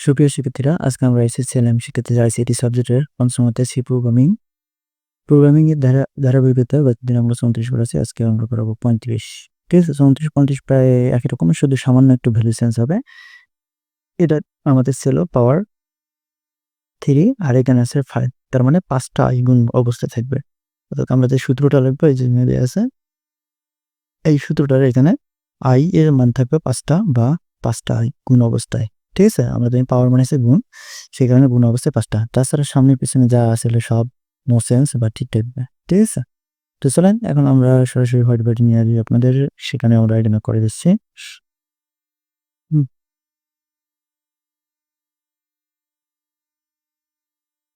সুপ্রিয় শিক্ষার্থীরা, আজকে আমরা এসএসসিএলএম শিক্ষার্থীদের আইসিটি সাবজেক্টের পঞ্চম অধ্যায় সি প্রোগ্রামিং এর ধারাবাহিকতা বা দিন আমরা 34 করেছি। আজকে আমরা করাবো 35। ঠিক আছে, 34 35 প্রায় একই রকম, শুধু সামান্য একটু ভ্যালু চেঞ্জ হবে। এটা আমাদের ছিল পাওয়ার 3 আর এখানে আছে 5, তার মানে 5টা আই গুণ অবস্থায় থাকবে। অর্থাৎ আমরা যে সূত্রটা লিখবো এই যে দেয়া আছে, এই সূত্রটার এখানে আই এর মান থাকবে 5টা বা 5টা আই গুণ অবস্থায়। ঠিক আছে, আমরা জানি পাওয়ার মানে হচ্ছে গুণ, সেই কারণে গুণ অবস্থায় 5টা। তাছাড়া সামনে পিছনে যা আসলে সব নো সেন্স বা ঠিক থাকবে। ঠিক আছে, তো চলেন এখন আমরা সরাসরি হোয়াইট বোর্ডে নিয়ে আসি আপনাদের, সেখানে আমরা আইডেন্টিফাই করে দিচ্ছি।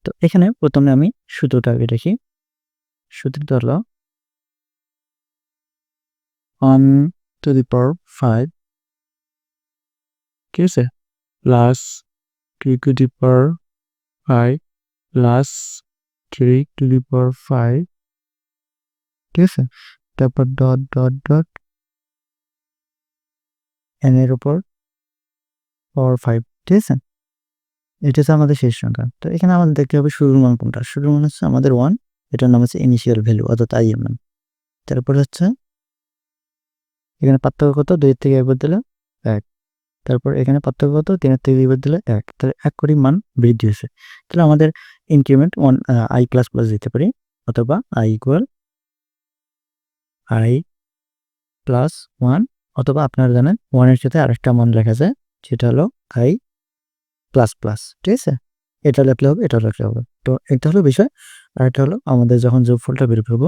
তো এখানে প্রথমে আমি সূত্রটা আগে দেখি। সূত্রটা হলো 1^5, ঠিক আছে, প্লাস 3^5 প্লাস 3^5, ঠিক আছে, তারপর ডট ডট ডট n এর উপর পাওয়ার 5। ঠিক আছে, এটা হচ্ছে আমাদের শেষ সংখ্যা। তো এখানে আমাদের দেখতে হবে শুরুর মান কোনটা। শুরুর মান হচ্ছে আমাদের 1, এটার নাম হচ্ছে ইনিশিয়াল ভ্যালু অর্থাৎ আই এর মান। তারপর হচ্ছে এখানে পার্থক্য কত, 2 এর থেকে একবার দিলে 1। তারপর এখানে পার্থক্য কত, 3 এর থেকে 2 বার দিলে 1। তাহলে 1 করে মান বৃদ্ধি হয়েছে। তাহলে আমাদের ইনক্রিমেন্ট 1 i প্লাস প্লাস দিতে পারি, অথবা i ইকুয়াল i প্লাস 1, অথবা আপনারা জানেন 1 এর সাথে আরেকটা মান লেখা যায়, সেটা হলো i প্লাস প্লাস। ঠিক আছে, এটা লিখলে হবে, এটা লিখলে হবে। তো এটা হলো বিষয়। আর এটা হলো আমাদের যখন যোগফলটা বের করব,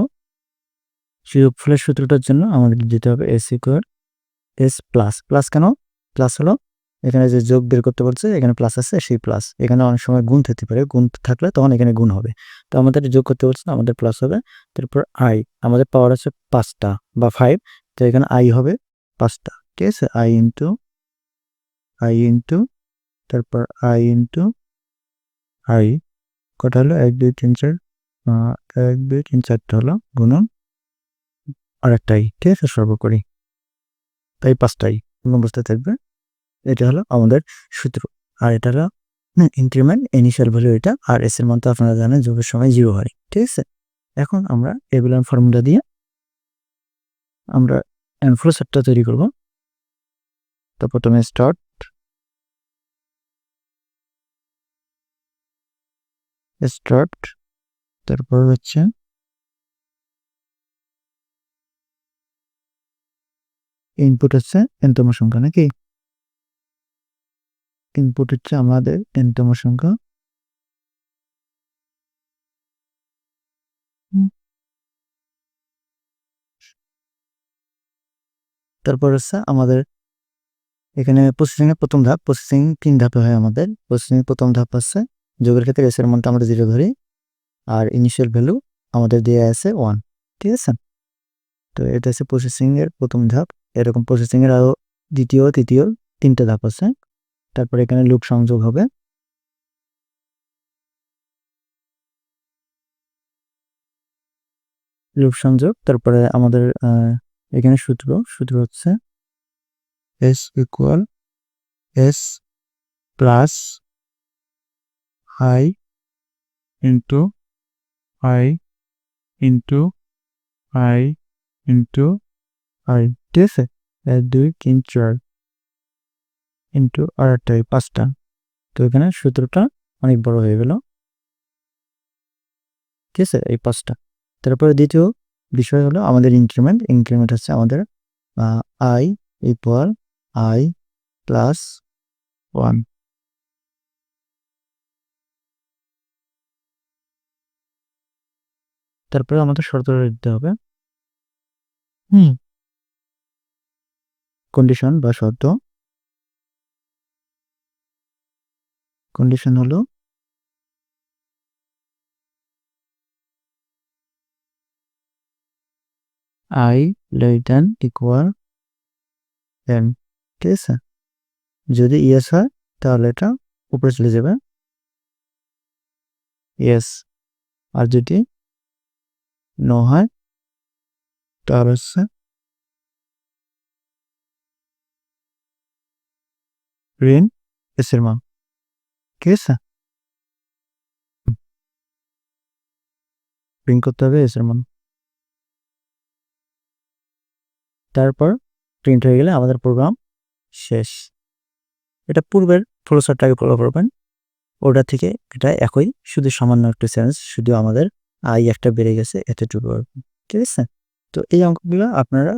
সেই যোগফলের সূত্রটার জন্য আমাদের দিতে হবে s equal s plus plus. কেন প্লাস হলো, এখানে যে যোগ বের করতে বলছে, এখানে প্লাস আছে, সেই প্লাস। এখানে অনেক সময় গুণ থাকতে পারে, গুণ থাকলে তখন এখানে গুণ হবে। তো আমাদের যোগ করতে বলছে, আমাদের প্লাস হবে। তারপর আই, আমাদের পাওয়ার আছে 5টা বা 5, তো এখানে আই হবে 5টা। ঠিক আছে, আই ইন্টু তারপর আই ইন্টু আই, কটা হলো 1 2 3 4, 1 2 3 4টা হলো গুণন আর একটাই। ঠিক আছে, সর্বোপরি তাই 5টাই কোন অবস্থায় থাকবে। এটা হলো আমাদের সূত্র। আর এটা হলো ইনক্রিমেন্ট ইনিশিয়াল ভ্যালু এটা। আর এস এর মান তো আপনারা জানেন যোগের সময় 0 হয়। ঠিক আছে, এখন আমরা এগুলার ফর্মুলা দিয়ে আমরা ফ্লো চার্টটা তৈরি করব। তো প্রথমে স্টার্ট, তারপর হচ্ছে ইনপুট হচ্ছে n তম সংখ্যা, নাকি ইনপুট হচ্ছে আমাদের n তম সংখ্যা। তারপর হচ্ছে আমাদের এখানে প্রসেসিং এর প্রথম ধাপ, প্রসেসিং 3 ধাপে হয় আমাদের। প্রসেসিং এর প্রথম ধাপ হচ্ছে যোগের ক্ষেত্রে এস এর মানটা আমরা 0 ধরি, আর ইনিশিয়াল ভ্যালু আমাদের দেয়া আছে 1। ঠিক আছে, তো এটা হচ্ছে প্রসেসিং এর প্রথম ধাপ। এরকম প্রসেসিং এর আরো দ্বিতীয় তৃতীয় 3টে ধাপ আছে। তারপর এখানে লুপ সংযোগ হবে। লুপ সংযোগ, তারপরে আমাদের এখানে সূত্র হচ্ছে s equal s plus i into i into i into i। ঠিক আছে, 1 2 3 4 ইন্টু আর একটাই 5টা। তো এখানে সূত্রটা অনেক বড় হয়ে গেল। ঠিক আছে, এই 5টা। তারপরে দ্বিতীয় বিষয় হলো আমাদের ইনক্রিমেন্ট হচ্ছে আমাদের i ইকুয়াল i প্লাস 1। তারপরে আমাদের শর্তটা দিতে হবে। কন্ডিশন বা শর্ত, কন্ডিশন হলো i > n। ঠিক আছে, যদি ইয়েস হয় তাহলে এটা উপরে চলে যাবে, ইয়েস। আর যদি নো হয় তাহলে হচ্ছে ঋণ এস এর মান। ঠিক আছে, প্রিন্ট করতে হবে এস এর মান। তারপর প্রিন্ট হয়ে গেলে আমাদের প্রোগ্রাম শেষ। এটা পূর্বের ফ্লোচার্টটাকে ফলো করবেন, ওটা থেকে এটা একই, শুধু সামান্য একটু চেঞ্জ, শুধু আমাদের আই একটা বেড়ে গেছে এতটুকু, ঠিক আছে। তো এই অঙ্কগুলো আপনারা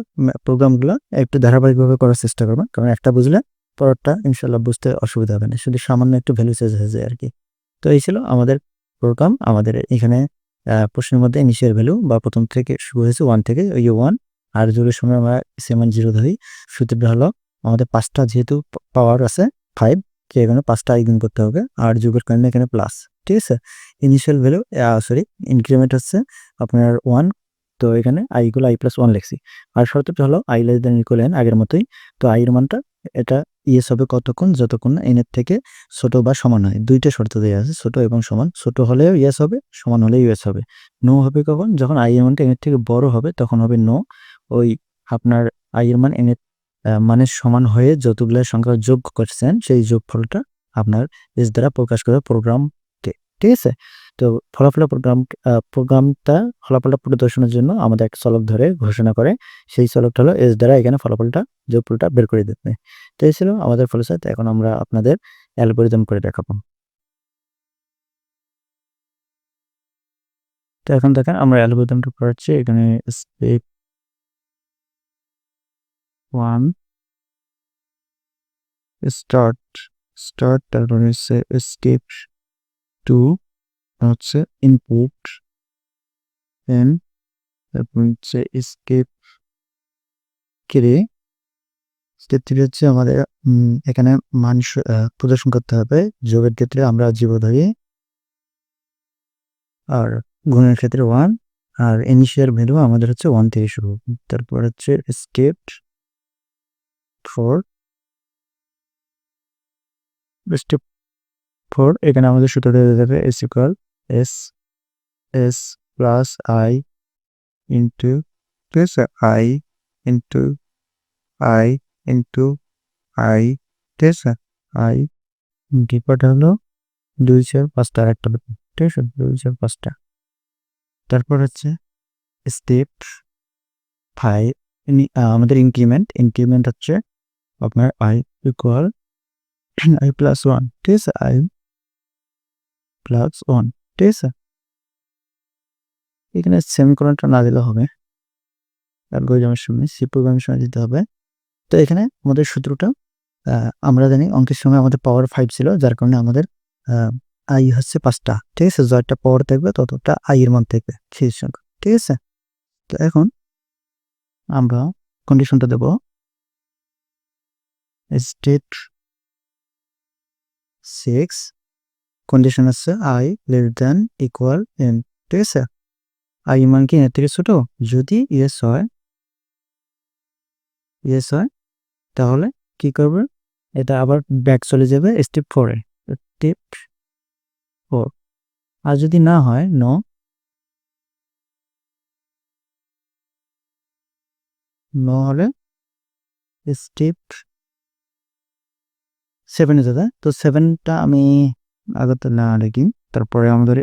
প্রোগ্রামগুলো একটু ধারাবাহিকভাবে করার চেষ্টা করবেন, কারণ একটা বুঝলে পরেরটা ইনশাল্লাহ বুঝতে অসুবিধা হবে না, শুধু সামান্য একটু ভ্যালু চেঞ্জ হয়ে যায় আর কি। তো এই ছিল আমাদের প্রোগ্রাম। আমাদের এখানে প্রশ্নের মধ্যে ইনিশিয়াল ভ্যালু বা প্রথম থেকে শুরু হয়েছে 1 থেকে, ওই 1, আর যদি সময় আমরা সেমান 0 ধরি, সূত্রটা হলো আমাদের 5টা যেহেতু পাওয়ার আছে 5, তো এখানে 5টা আই গুণ করতে হবে, আর যোগের কারণে এখানে প্লাস, ঠিক আছে। ইনিশিয়াল ভ্যালু সরি ইনক্রিমেন্ট হচ্ছে আপনার 1, তো এখানে আই গুলো i+1 লিখছি। আর শর্তটা হলো i less than equal n, আগের মতোই। তো i এর মানটা এটা ইয়েস হবে কতক্ষণ, যতক্ষণ না n এর থেকে ছোট বা সমান হয়। দুইটা শর্ত দেওয়া আছে, ছোট এবং সমান। ছোট হলেও ইয়েস হবে, সমান হলেও ইয়েস হবে। নো হবে কখন, যখন i এর মানটা n এর থেকে বড় হবে তখন হবে নো। ওই আপনার i এর মান n এর মানের সমান হয়ে যতগুলো সংখ্যা যোগ করছেন সেই যোগফলটা আপনার এস দ্বারা প্রকাশ করে প্রোগ্রামকে, ঠিক আছে। তো প্রোগ্রামটা ফলাফলটা প্রদর্শনের জন্য আমাদের একটা চলক ধরে ঘোষণা করে, সেই চলকটা হলো এস দ্বারা এখানে ফলাফলটা যোগফলটা বের করে দেবে। তো এই ছিল আমাদের ফলসাইট। এখন আমরা আপনাদের অ্যালগরিদম করে দেখাবো। তো এখন দেখেন আমরা অ্যালগরিদমটা করাচ্ছি। এখানে স্টেপ 1 স্টার্ট, তারপরে হচ্ছে স্টেপ 2 হচ্ছে ইনপুট, দেন তারপর হচ্ছে স্টেপ 3, স্টেপ 3 হচ্ছে আমাদের এখানে মান প্রদর্শন করতে হবে। যোগের ক্ষেত্রে আমরা 0 ধরি, আর গুণের ক্ষেত্রে 1, আর ইনিশিয়াল ভ্যালু আমাদের হচ্ছে 1 থেকে শুরু। তারপর হচ্ছে স্টেপ 4, স্টেপ 4 এখানে আমাদের সূত্রটা হয়ে যাবে S equal S S plus I into, ঠিক আছে, I into I into I, ঠিক আছে, আই ডিপার্ট হলো 2 4 5টা, আর একটা, ঠিক আছে, 2 4 5টা। তারপর হচ্ছে স্টেপ 5 আমাদের ইনক্রিমেন্ট হচ্ছে আপনার আই ইকুয়াল i+1, ঠিক আছে, i+1, ঠিক আছে। এখানে সেমিকোলনটা না দিলে হবে, অ্যালগরিদমের সময় সি প্রোগ্রামের সময় দিতে হবে। তো এখানে আমাদের সূত্রটা আমরা জানি অঙ্কের সময় আমাদের পাওয়ার 5 ছিল, যার কারণে আমাদের আই হচ্ছে 5টা, ঠিক আছে। যতটা পাওয়ার থাকবে ততটা আই এর মান থাকবে সেই সংখ্যা, ঠিক আছে। তো এখন আমরা কন্ডিশনটা দেব স্টেট 6, কন্ডিশন আছে I less than equal n, ঠিক আছে। আই মান কি এর থেকে ছোট, যদি ইয়েস হয় তাহলে কি করবে, এটা আবার ব্যাক চলে যাবে স্টেপ 4-এ, স্টেপ 4। আর যদি না হয় নো হলে স্টেপ 7-এ যেতে। তো 7টা আমি আগতে না লিখি, তারপরে আমাদের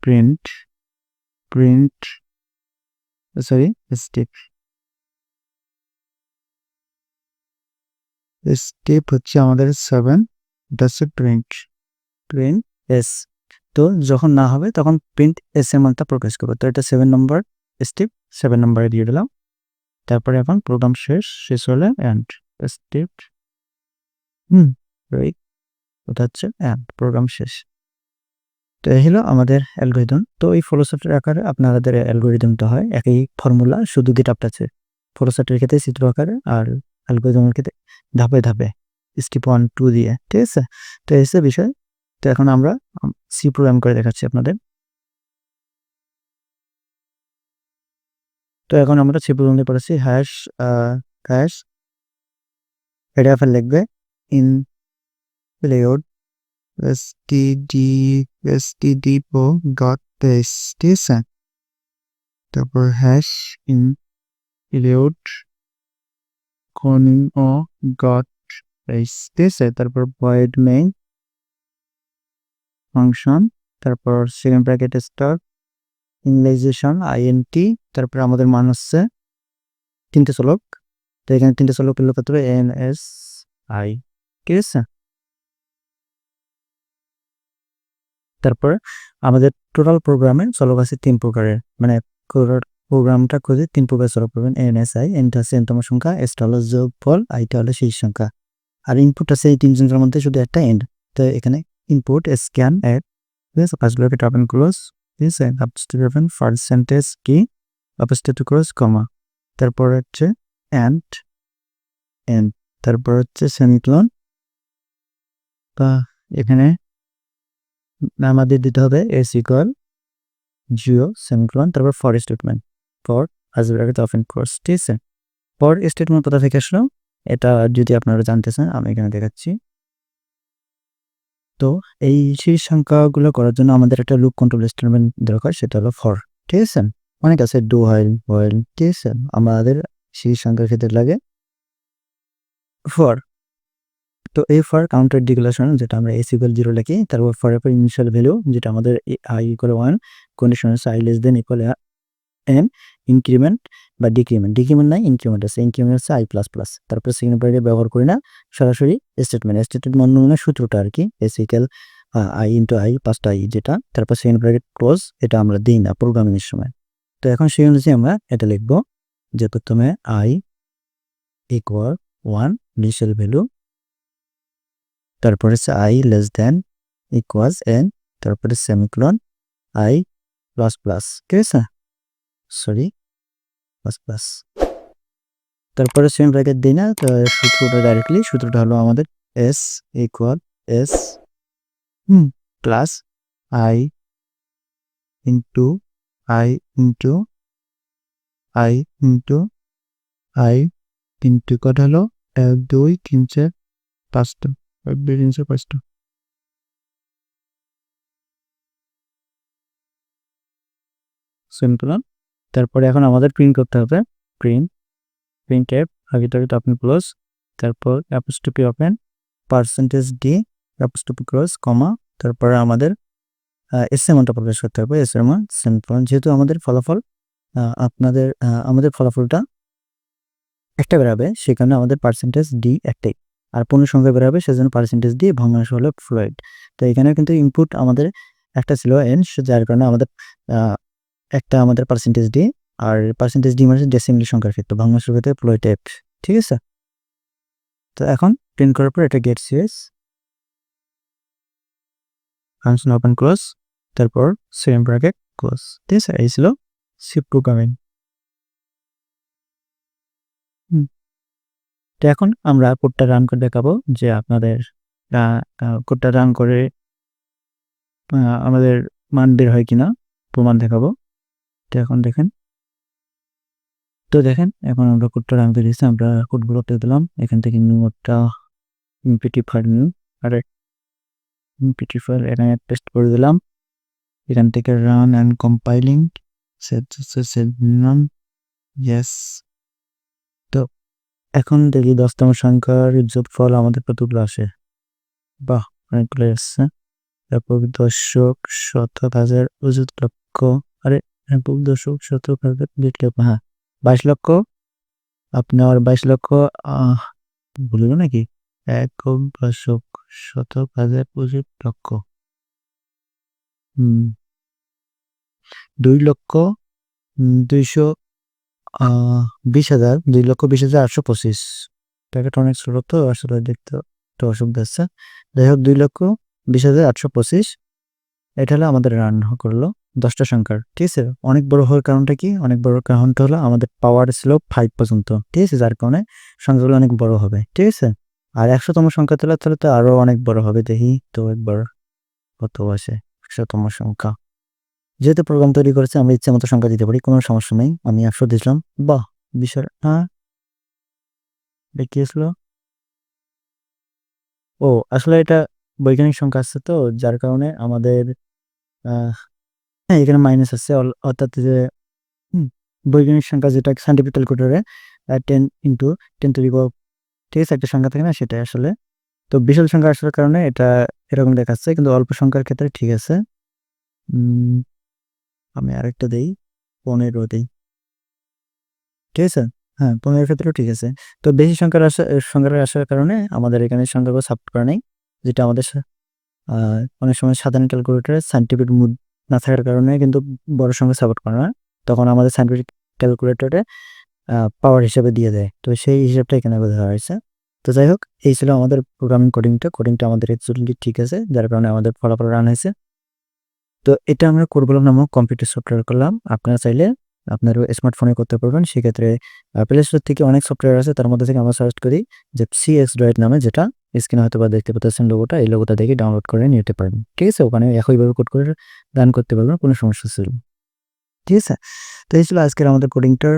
প্রিন্ট সরি স্টেপ হচ্ছে আমাদের 7, এটা হচ্ছে প্রিন্ট এস। তো যখন না হবে তখন প্রিন্ট এস এর মানটা প্রকাশ করবে। তো এটা 7 নম্বর স্টেপ, 7 নম্বরে দিয়ে দিলাম। তারপরে এখন প্রোগ্রাম শেষ হলে এন্ড স্টেপ রাইট, ওটা হচ্ছে এন্ড, প্রোগ্রাম শেষ। তো এই হলো আমাদের অ্যালগরিদম। তো এই ফ্লোচার্টের আকারে আপনাদের অ্যালগরিদমটা হয় একই ফর্মুলা, শুধু গেটআপটা আছে। ফ্লোচার্টের ক্ষেত্রে চিত্র আকারে, আর অ্যালগরিদমের ক্ষেত্রে ধাপে ধাপে স্টেপ 1 2 দিয়ে, ঠিক আছে। তো এই হচ্ছে বিষয়। তো এখন আমরা সি প্রোগ্রাম করে দেখাচ্ছি আপনাদের। তো এখন আমরা সি প্রোগ্রাম দিয়ে পড়েছি হ্যাশ এটা আপনার লিখবে ইন লেআউট stdio ডট পেজ, ঠিক আছে। তারপর হ্যাশ ইন লেআউট কর্নিং ও ডট পেজ, ঠিক আছে। তারপর ভয়েড মেইন ফাংশন, তারপর second bracket star, initialization INT, তারপর আমাদের মান হচ্ছে 3টে চলক। তো এখানে 3টে চলক উল্লেখ করতে হবে এন এস আই, ঠিক আছে। তারপর আমাদের টোটাল প্রোগ্রামে চলক আছে 3 প্রকারের, মানে প্রোগ্রামটা খুঁজে 3 প্রকার চলক পাবেন। এন এস আই, এনটা হচ্ছে এনতম সংখ্যা, এসটা হলো যোগফল, আইটা হলো শেষ সংখ্যা, আর ইনপুট আছে এই 3 জনের মধ্যে শুধু একটা এন্ড। তো এখানে ইনপুট স্ক্যান অ্যাড, ঠিক আছে, ফার্স্ট ব্র্যাকেট ওপেন ক্লোজ, ঠিক আছে, আপস্ট্রিক ওপেন পার্সেন্টেজ কি আপস্ট্রিক ক্লোজ কমা, তারপর হচ্ছে এন্ড এন্ড, তারপর হচ্ছে সেমিকোলন। বা এখানে আমাদের দিতে হবে এস ইকুয়াল 0 সেমিকোলন, তারপর for statement, for first bracket open close, ঠিক আছে। ফর স্টেটমেন্ট কোথা থেকে আসলো এটা যদি আপনারা জানতে চান আমি এখানে দেখাচ্ছি। তো এই শেষ সংখ্যাগুলো করার জন্য আমাদের একটা লুপ কন্ট্রোল স্টেটমেন্ট দরকার, সেটা হলো ফর, ঠিক আছে। অনেক আছে ডু হোয়াইল, ঠিক আছে, আমাদের শেষ সংখ্যার ক্ষেত্রে লাগে ফর। তো এই ফর কাউন্টার ডিক্লারেশন, যেটা আমরা এস ইকুয়াল 0 লিখি, তারপর ফর এর ইনিশিয়াল ভ্যালু যেটা আমাদের আই ইকুয়াল 1, কন্ডিশন হচ্ছে I less than equal N, increment বা ডিক্রিমেন্ট নাই, ইনক্রিমেন্ট আছে, ইনক্রিমেন্ট হচ্ছে আই প্লাস প্লাস। তারপর সেকেন্ড ব্র্যাকেট ব্যবহার করি না, সরাসরি স্টেটমেন্ট মানে সূত্রটা আর কি, S equal I into I 5টা আই যেটা, তারপর সেকেন্ড ব্র্যাকেট ক্লোজ, এটা আমরা দিই না প্রোগ্রামিং এর সময়। তো এখন সেই অনুযায়ী আমরা এটা লিখবো যে প্রথমে আই ইকুয়াল 1 ইনিশিয়াল ভ্যালু, তারপরে হচ্ছে I less than equals N, তারপরে সেমিকোলন আই প্লাস প্লাস, ঠিক আছে, সরি প্লাস প্লাস, তারপরে সেম ব্র্যাকেট দিই না। তো সূত্রটা ডাইরেক্টলি, সূত্রটা হলো আমাদের S equal S plus I into I into I into I into কত হলো 1 2 3 4 5টা, 1 2 3 4 5টা সেমিকোলন। তারপরে এখন আমাদের প্রিন্ট করতে হবে, প্রিন্ট এফ আগে আপনি ক্লোজ, তারপর apostrophe open percentage D apostrophe close comma, তারপরে আমাদের এস এর মানটা প্রকাশ করতে হবে, এস এর মান সেমিকোলন। যেহেতু আমাদের ফলাফল আমাদের ফলাফলটা একটা বেরাবে, সেখানে আমাদের পার্সেন্টেজ ডি একটাই, আর পূর্ণ সংখ্যা বেরাবে সেজন্য পার্সেন্টেজ ডি, ভগ্নাংশ হলো ফ্লোয়েড। তো এখানে কিন্তু ইনপুট আমাদের একটা ছিল এন, যার কারণে আমাদের একটা আমাদের পার্সেন্টেজ ডি, আর পার্সেন্টেজ ডি মানে ডেসিমেল সংখ্যার ক্ষেত্রে, ভগ্নাংশের ক্ষেত্রে ফ্লোয়েড এফ, ঠিক আছে। তো এখন প্রিন্ট করার পর এটা gate CS function open close, তারপর সেম ব্র্যাকেট ক্লোজ, ঠিক আছে। এই ছিল সি প্রোগ্রামিং। তো এখন আমরা কোডটা রান করে দেখাবো যে আপনাদের কোডটা রান করে আমাদের মান বের হয় কিনা প্রমাণ দেখাবো। তো এখন দেখেন, এখন আমরা কোডটা রান করে দিয়েছি, আমরা কোডগুলো পেয়ে দিলাম এখান থেকে। নিউটা ইমপিটি ফাইল নিউ, আর ইমপিটি ফাইল এখানে পেস্ট করে দিলাম, এখান থেকে রান অ্যান্ড কম্পাইলিং সেট দিলাম, ইয়েস। তো এখন দেখি 10তম সংখ্যার যোগফল আমাদের কতগুলো আসে, বাহ অনেকগুলো আসছে। তারপর দশক, শতক, হাজার, অযুত, লক্ষ, আরে দশক, শতক, হাজার, লক্ষ, হ্যাঁ 22 লক্ষ, আপনার 22 লক্ষ ভুললো নাকি, একক, দশক, শতক, হাজার, অযুত, লক্ষ, 2 লক্ষ 220,000, 2,20,825। প্যাকেট অনেক ছোট তো আসলে দেখতে একটু অসুবিধা আছে। যাই হোক 2,20,825, এটা হলো আমাদের রান করলো 10টা সংখ্যার, ঠিক আছে। অনেক বড় হওয়ার কারণটা কি, অনেক বড় কারণটা হলো আমাদের পাওয়ার ছিল 5 পর্যন্ত, ঠিক আছে, যার কারণে সংখ্যাগুলো অনেক বড় হবে, ঠিক আছে। আর 100তম সংখ্যা তাহলে তো আরো অনেক বড় হবে, দেখি তো একবার কত আসে 100তম সংখ্যা। যেহেতু প্রোগ্রাম তৈরি করেছে আমরা ইচ্ছে মতো সংখ্যা দিতে পারি, কোনো সমস্যা নেই। আমি 100 দিলাম, বাহ বিষয় কি আসলো, ও আসলে এটা বৈজ্ঞানিক সংখ্যা আসছে তো, যার কারণে আমাদের হ্যাঁ এখানে মাইনাস আছে, অর্থাৎ যে বৈজ্ঞানিক সংখ্যা যেটা সাইন্টিফিক ক্যালকুলেটরে 10 ইন্টু 10 টু দি পাওয়ার, ঠিক আছে, একটা সংখ্যা থাকে না সেটাই আসলে। তো বিশাল সংখ্যা আসার কারণে এটা এরকম দেখাচ্ছে, কিন্তু অল্প সংখ্যার ক্ষেত্রে ঠিক আছে। আমি আরেকটা দেই, 15 দেই। ঠিক আছে? হ্যাঁ, 15 এর ক্ষেত্রেও ঠিক আছে। তো বেশি সংখ্যার আসার কারণে আমাদের এখানে সংখ্যাগুলো সাপোর্ট করে নাই। যেটা আমাদের আ অনেক সময় সাধারণ ক্যালকুলেটরে সায়েন্টিফিক মোড না থাকার কারণে কিন্তু বড় সংখ্যা সাপোর্ট করে না। তখন আমাদের সায়েন্টিফিক ক্যালকুলেটরে পাওয়ার হিসেবে দিয়ে দেয়। তো সেই হিসাবটা এখানে ধরা হয়েছে। তো যাই হোক, এই ছিল আমাদের প্রোগ্রামিং কোডিংটা। কোডিংটা আমাদের অ্যাকচুয়ালি ঠিক আছে, যার কারণে আমাদের ফলাফল রান হয়েছে। তো এটা আমরা কোরবালম নামক কম্পিউটার সফটওয়্যার করলাম। আপনারা চাইলে আপনার স্মার্টফোনে করতে পারবেন। সেক্ষেত্রে প্লে স্টোর থেকে অনেক সফটওয়্যার আছে। তার মধ্যে থেকে আমরা সার্চ করি যে সিএক্স ড্রয়েড নামে, যেটা স্ক্রিনে হয়তোবা দেখতে পাচ্ছেন লোগোটা। এই লোগোটা দেখে ডাউনলোড করে নিতে পারবেন। ঠিক আছে? ওখানে একইভাবে কোড করে রান করতে পারবেন। কোনো সমস্যা ছিল না। ঠিক আছে? তো এই ছিল আজকের আমাদের কোডিংটার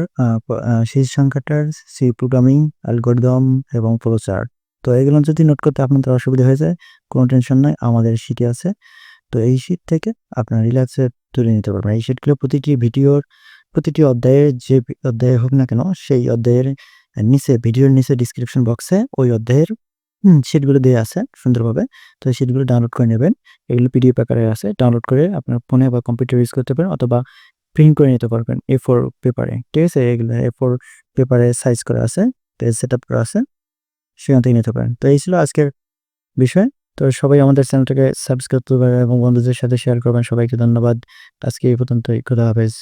শেষ সংখ্যাটার সি প্রোগ্রামিং, অ্যালগরিদম এবং ফ্লোচার্ট। তো এগুলো যদি নোট করতে আপনাদের অসুবিধা হয়ে যায়, কোনো টেনশন নাই। আমাদের শিটে আছে। তো এই শিট থেকে আপনারা রিল্যাক্সে তুলে নিতে পারবেন। এই শিটগুলো প্রতিটি অধ্যায়ের যে অধ্যায় হোক না কেন, সেই অধ্যায়ের ভিডিওর নিচে ডেসক্রিপশন বক্সে ওই অধ্যায়ের শিটগুলো দেয়া আছে সুন্দরভাবে। তো এই শিটগুলো ডাউনলোড করে নেবেন। এগুলো পিডিএফ আকারে আছে। ডাউনলোড করে আপনার ফোনে বা কম্পিউটারে ইউজ করতে পারেন, অথবা প্রিন্ট করে নিতে পারবেন A4 পেপারে। ঠিক আছে? এগুলো A4 পেপারে সাইজ করা আছে, পেজ সেটআপ করা আছে। সেখান থেকে নিতে পারেন। তো এই ছিল আজকের বিষয়। তো সবাই আমাদের চ্যানেলটাকে সাবস্ক্রাইব করবেন এবং বন্ধুদের সাথে শেয়ার করবেন। সবাইকে ধন্যবাদ। আজকে এই পর্যন্তই। খোদা হাফেজ।